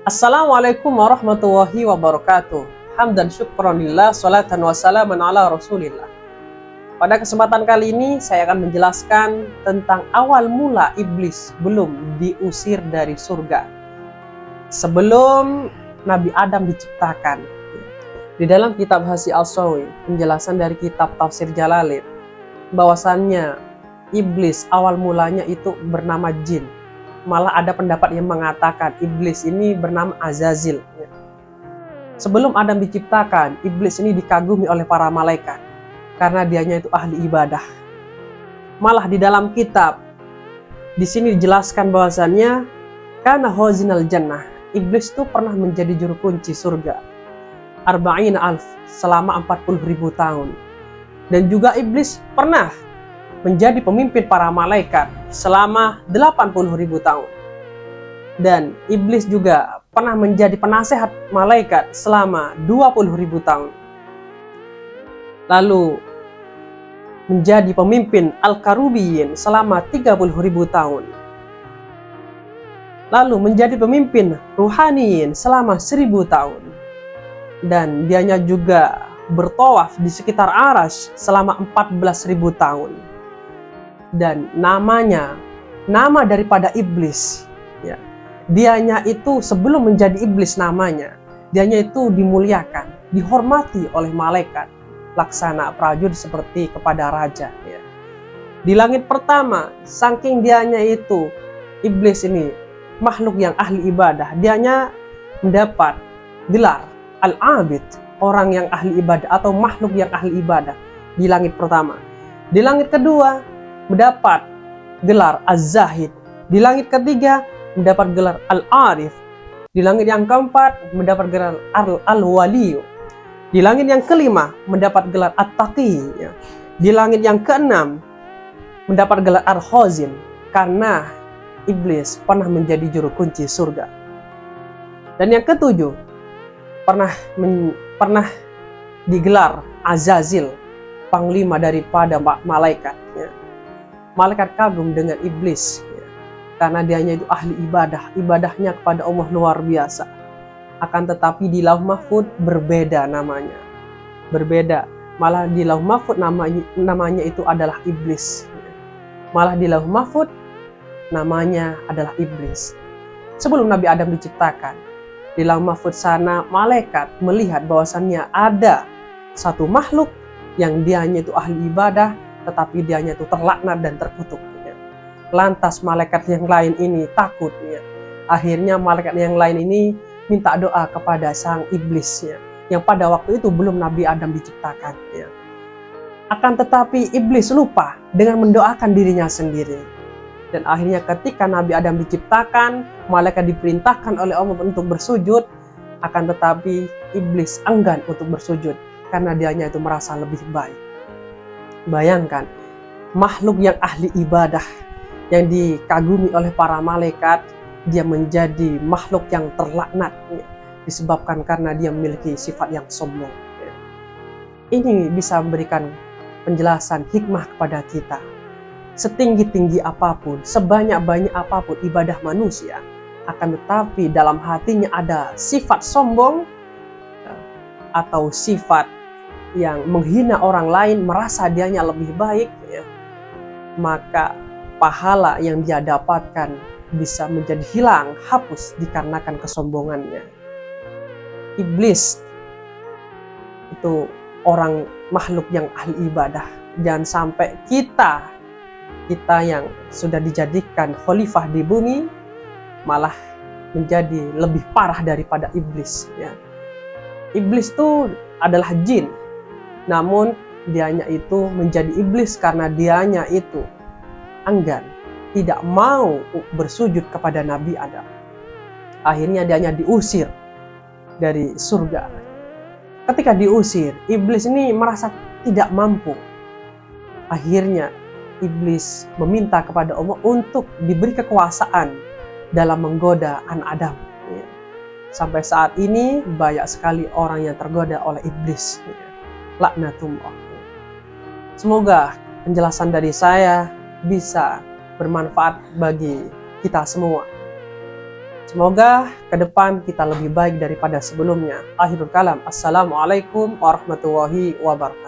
Assalamualaikum warahmatullahi wabarakatuh. Hamdan syukronillah, salatan wassalaman ala rasulillah. Pada kesempatan kali ini saya akan menjelaskan tentang awal mula iblis belum diusir dari surga. Sebelum Nabi Adam diciptakan. Di dalam kitab Hasyi Al-Sawi, penjelasan dari kitab Tafsir Jalalain, bahwasannya iblis awal mulanya itu bernama jin. Malah ada pendapat yang mengatakan iblis ini bernama Azazil. Sebelum Adam diciptakan, iblis ini dikagumi oleh para malaikat karena dianya itu ahli ibadah. Malah di dalam kitab di sini dijelaskan bahwasannya karena khazinal jannah, iblis itu pernah menjadi juru kunci surga. Arba'ina alf, selama 40.000 tahun. Dan juga iblis pernah menjadi pemimpin para malaikat selama 80.000 tahun. Dan iblis juga pernah menjadi penasehat malaikat selama 20.000 tahun. Lalu menjadi pemimpin Al-Karubiyin selama 30.000 tahun. Lalu menjadi pemimpin Ruhaniyin selama 1000 tahun. Dan dianya juga bertawaf di sekitar Arash selama 14.000 tahun. Dan nama daripada iblis, ya, dianya itu sebelum menjadi iblis namanya, dianya itu dimuliakan, dihormati oleh malaikat, laksana prajurit seperti kepada raja. Ya. Di langit pertama, saking dianya itu iblis ini makhluk yang ahli ibadah, dianya mendapat gelar al-abid, orang yang ahli ibadah atau makhluk yang ahli ibadah di langit pertama. Di langit kedua mendapat gelar az-zahid. Di langit ketiga mendapat gelar al-arif. Di langit yang keempat mendapat gelar al-waliyu. Di langit yang kelima mendapat gelar at-taqi. Di langit yang keenam mendapat gelar al-khazin, karena iblis pernah menjadi juru kunci surga. Dan yang ketujuh pernah digelar Azazil, panglima daripada malaikat. Malaikat kagum dengan iblis, karena dianya itu ahli ibadah, ibadahnya kepada Allah luar biasa. Akan tetapi di Lauh Mahfud berbeda namanya, berbeda. Malah di Lauh Mahfud namanya itu adalah iblis. Malah di Lauh Mahfud namanya adalah iblis. Sebelum Nabi Adam diciptakan, di Lauh Mahfud sana malaikat melihat bahwasannya ada satu makhluk yang dianya itu ahli ibadah, tetapi dianya itu terlaknat dan terkutuk. Lantas malaikat yang lain ini takut. Akhirnya malaikat yang lain ini minta doa kepada sang iblis, yang pada waktu itu belum Nabi Adam diciptakan. Akan tetapi iblis lupa dengan mendoakan dirinya sendiri. Dan akhirnya ketika Nabi Adam diciptakan, malaikat diperintahkan oleh Allah untuk bersujud. Akan tetapi iblis enggan untuk bersujud karena dianya itu merasa lebih baik. Bayangkan, makhluk yang ahli ibadah, yang dikagumi oleh para malaikat, dia menjadi makhluk yang terlaknat, disebabkan karena dia memiliki sifat yang sombong. Ini bisa memberikan penjelasan hikmah kepada kita. Setinggi-tinggi apapun, sebanyak-banyak apapun ibadah manusia, akan tetapi dalam hatinya ada sifat sombong atau sifat yang menghina orang lain, merasa dianya lebih baik, maka pahala yang dia dapatkan bisa menjadi hilang, hapus dikarenakan kesombongannya. Iblis itu orang makhluk yang ahli ibadah. Jangan sampai kita yang sudah dijadikan khalifah di bumi malah menjadi lebih parah daripada iblis. Iblis itu adalah jin, namun dianya itu menjadi iblis karena dianya itu enggan, tidak mau bersujud kepada Nabi Adam. Akhirnya dianya diusir dari surga. Ketika diusir, iblis ini merasa tidak mampu. Akhirnya iblis meminta kepada Allah untuk diberi kekuasaan dalam menggoda anak Adam. Sampai saat ini banyak sekali orang yang tergoda oleh iblis. Laknatullah. Semoga penjelasan dari saya bisa bermanfaat bagi kita semua. Semoga ke depan kita lebih baik daripada sebelumnya. Akhirul kalam. Assalamualaikum warahmatullahi wabarakatuh.